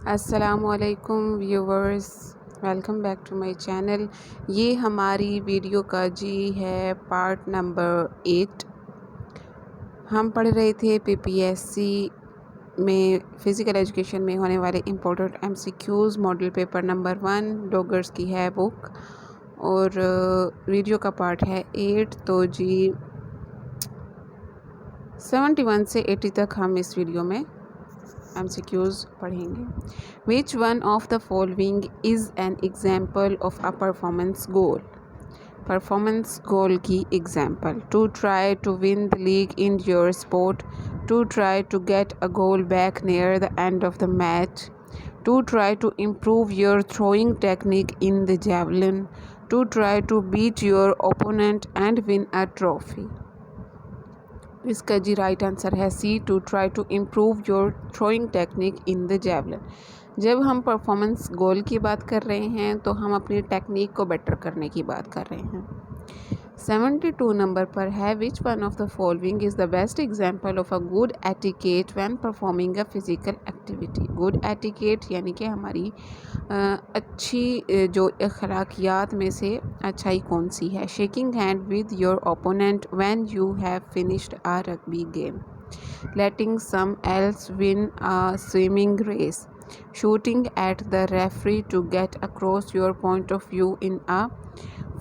अस्सलामुअलैकुम viewers, welcome back to my channel. ये हमारी वीडियो का जी है पार्ट नंबर 8। हम पढ़ रहे थे पीपीएससी में फ़िज़िकल एजुकेशन में होने वाले important MCQs model paper number 1 डोगर्स की है बुक, और वीडियो का पार्ट है 8। तो जी 71 से 80 तक हम इस वीडियो में MCQs पढ़ेंगे। Which one of the following is an example of a performance goal? Performance goal की example: to try to win the league in your sport, to try to get a goal back near the end of the match, to try to improve your throwing technique in the javelin, to try to beat your opponent and win a trophy. इसका जी right answer है C, to try to improve your throwing technique in the javelin. जब हम performance गोल की बात कर रहे हैं तो हम अपनी टेक्निक को बेटर करने की बात कर रहे हैं। 72 नंबर पर है which one of the following is the best example of a good etiquette when performing a physical activity. Good etiquette यानी कि हमारी अच्छी जो अखलाकियात में से अच्छाई कौन सी है। Shaking hand with your opponent when you have finished a rugby game, letting some else win a swimming race, shooting at the referee to get across your point of view in a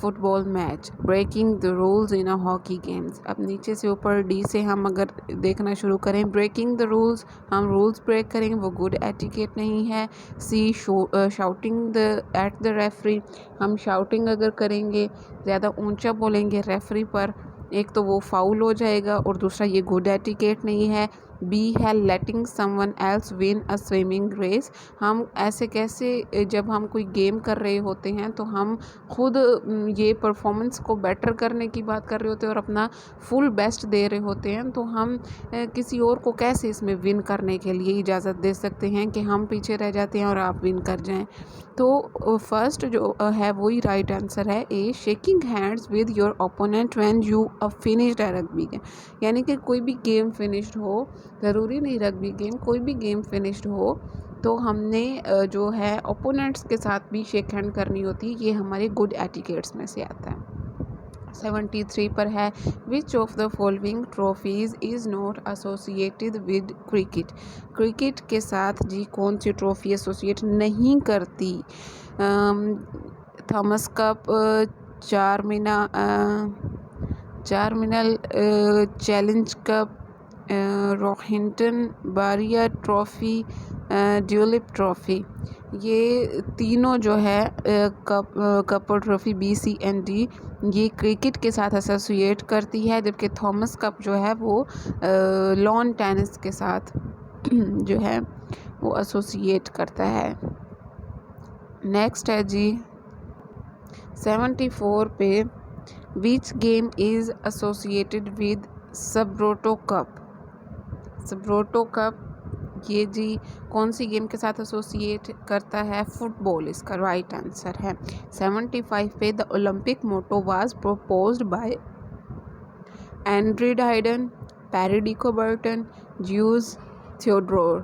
football match, breaking the rules in a hockey games. अब नीचे से ऊपर D से हम अगर देखना शुरू करें, ब्रेकिंग द रूल्स, हम रूल्स ब्रेक करेंगे, वो गुड एटिकेट नहीं है। C shouting the at the referee, हम शाउटिंग अगर करेंगे, ज़्यादा ऊंचा बोलेंगे रेफरी पर, एक तो वो फाउल हो जाएगा और दूसरा ये गुड एटिकेट नहीं है। बी है letting someone else win a swimming race. हम ऐसे कैसे, जब हम कोई गेम कर रहे होते हैं तो हम खुद ये परफॉर्मेंस को बेटर करने की बात कर रहे होते हैं और अपना फुल बेस्ट दे रहे होते हैं, तो हम किसी और को कैसे इसमें विन करने के लिए इजाज़त दे सकते हैं कि हम पीछे रह जाते हैं और आप विन कर जाएं। तो फर्स्ट जो है वही राइट आंसर है A, shaking hands with your opponent when you finished a rugby game. यानी कि कोई भी गेम फिनिश्ड हो, ज़रूरी नहीं रग्बी गेम, कोई भी गेम फिनिश्ड हो तो हमने जो है ओपोनेंट्स के साथ भी शेक हैंड करनी होती है। ये हमारे गुड एटिकेट्स में से आता है। 73 पर है which of the following trophies is not associated with cricket. Cricket के साथ जी कौन सी ट्रॉफी एसोसिएट नहीं करती? Thomas cup, Charminar challenge cup, Rohinton Baria trophy, Duleep trophy. ये तीनों जो है cup trophy B C and D ये क्रिकेट के साथ एसोसिएट करती है, जबकि थॉमस कप जो है वो लॉन टेनिस के साथ जो है वो एसोसिएट करता है। नेक्स्ट है जी 74 पे which game is associated with Subroto cup. Subroto cup ये जी कौन सी गेम के साथ एसोसिएट करता है? फुटबॉल इसका राइट आंसर है। 75 पे the Olympic motto was proposed by Andre Didon, Pierre de Coubertin, Zeus Theodore.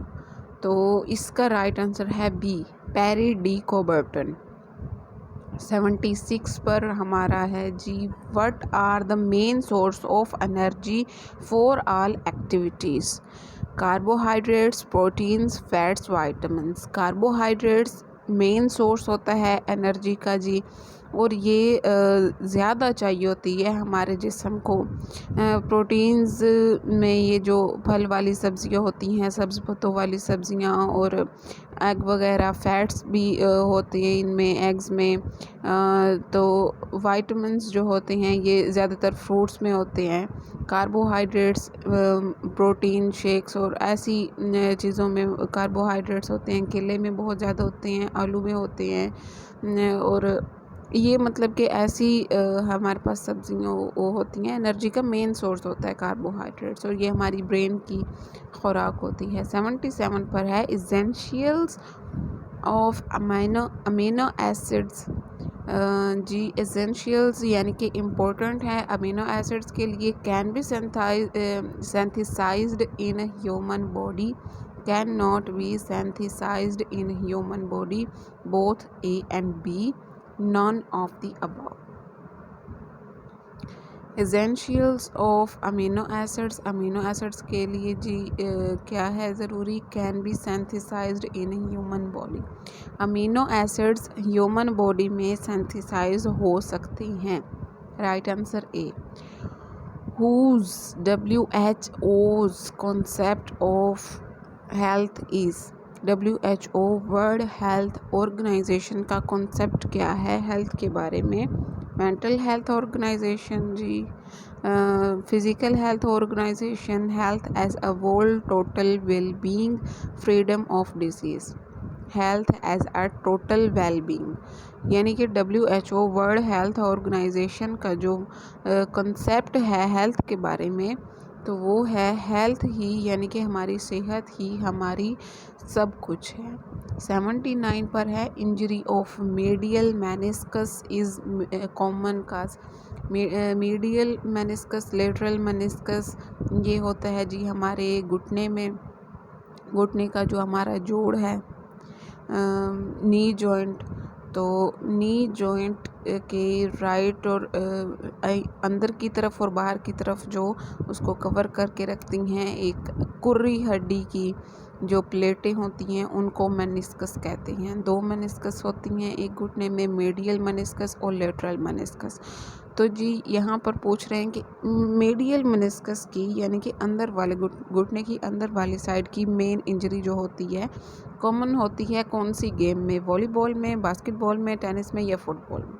तो इसका राइट आंसर है बी, पैरी डी कोबर्टन। 76 पर हमारा है जी what are the main source of energy for all activities. Carbohydrates, proteins, fats, vitamins. Carbohydrates main source होता है energy का जी, और ये ज़्यादा चाहिए होती है हमारे जिस्म को। प्रोटीन्स में ये जो फल वाली सब्ज़ियाँ होती हैं, सब्ज़ पत्तों वाली सब्ज़ियाँ, और एग वगैरह, फैट्स भी होते हैं इनमें, एग्स में। तो वाइटामिन्स जो होते हैं ये ज़्यादातर फ्रूट्स में होते हैं। कार्बोहाइड्रेट्स प्रोटीन शेक्स और ऐसी चीज़ों में कार्बोहाइड्रेट्स होते हैं, केले में बहुत ज़्यादा होते हैं, आलू में होते हैं, और ये मतलब कि ऐसी हमारे पास सब्जियाँ वो होती हैं। एनर्जी का मेन सोर्स होता है कार्बोहाइड्रेट्स, और ये हमारी ब्रेन की खुराक होती है। 77 पर है इसेंशियल्स ऑफ अमीनो एसिड्स। जी एसेंशियल्स यानी कि इम्पोर्टेंट है अमीनो एसिड्स के लिए। Can be synthesised in human body, cannot be synthesized in human body, both A and B, none of the above. Essentials of amino acids, amino acids के लिए जी क्या है ज़रूरी, can be synthesized in human body. amino acids human body में synthesize हो सकती हैं. right answer A. whose WHO's concept of health is, WHO world health organisation का कॉन्सेप्ट क्या है हेल्थ के बारे में. मेंटल हेल्थ ऑर्गेनाइजेशन जी, physical health organisation, health as a world total well being, freedom of disease. Health as a total well being, यानी कि WHO world health organisation का जो कॉन्सेप्ट है हेल्थ के बारे में, तो वो है हेल्थ ही, यानी कि हमारी सेहत ही हमारी सब कुछ है. 79 पर है injury of medial meniscus is common cause. Medial meniscus, lateral meniscus, ये होता है जी हमारे घुटने में, घुटने का जो हमारा जोड़ है, नी जॉइंट. तो नी जॉइंट के राइट और अंदर की तरफ और बाहर की तरफ जो उसको कवर करके रखती हैं एक कुर्री हड्डी की जो प्लेटें होती हैं, उनको मेनिस्कस कहते हैं. 2 मेनिस्कस होती हैं एक घुटने में, मीडियल मेनिस्कस और लेटरल मेनिस्कस. तो जी यहाँ पर पूछ रहे हैं कि मीडियल मेनिस्कस की, यानी कि अंदर वाले घुटने की अंदर वाली साइड की मेन इंजरी जो होती है कॉमन होती है कौन सी गेम में, वॉलीबॉल में, बास्केटबॉल में, टेनिस में या फुटबॉल में.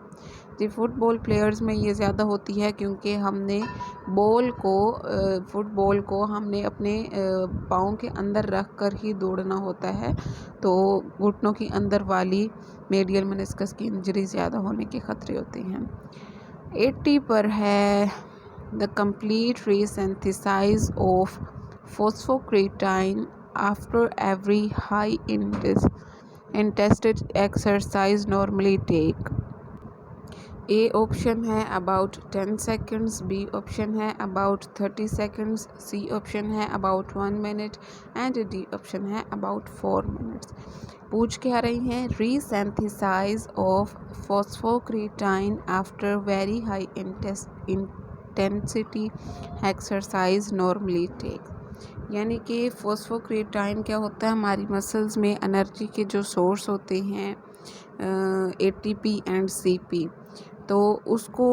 जी फुटबॉल प्लेयर्स में ये ज़्यादा होती है क्योंकि हमने फुटबॉल को हमने अपने पाँव के अंदर रख कर ही दौड़ना होता है, तो घुटनों की अंदर वाली मीडियल मेनिस्कस की इंजरी ज़्यादा होने के खतरे होते हैं. 80 पर है the complete resynthesise of phosphocreatine after every high intensity exercise normally take. A option है अबाउट 10 सेकेंड्स, बी ऑप्शन है अबाउट 30 सेकेंड्स, सी ऑप्शन है about 1 minute and D option है अबाउट 4 मिनट्स. पूछ क्या रही हैं, resynthesise of phosphocreatine after very high intensity exercise normally take. यानी कि फॉस्फोक्रेटाइन क्या होता है, हमारी मसल्स में एनर्जी के जो सोर्स होते हैं ATP एंड CP, तो उसको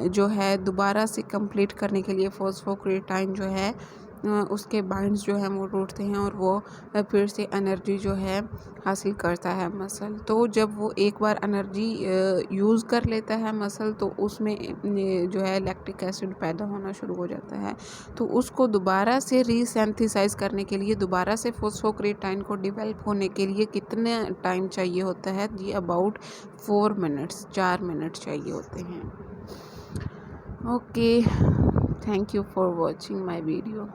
जो है दोबारा से कंप्लीट करने के लिए फॉस्फोक्रेटाइन जो है उसके बाइंड्स जो हैं वो टूटते हैं और वो फिर से एनर्जी जो है हासिल करता है मसल. तो जब वो एक बार एनर्जी यूज़ कर लेता है मसल, तो उसमें जो है लैक्टिक एसिड पैदा होना शुरू हो जाता है. तो उसको दोबारा से रीसिंथेसाइज करने के लिए, दोबारा से फॉस्फोक्रेटाइन को डेवलप होने के लिए कितने टाइम चाहिए होता है जी, अबाउट 4 मिनट्स, 4 मिनट चाहिए होते हैं. Okay, thank you for watching my video.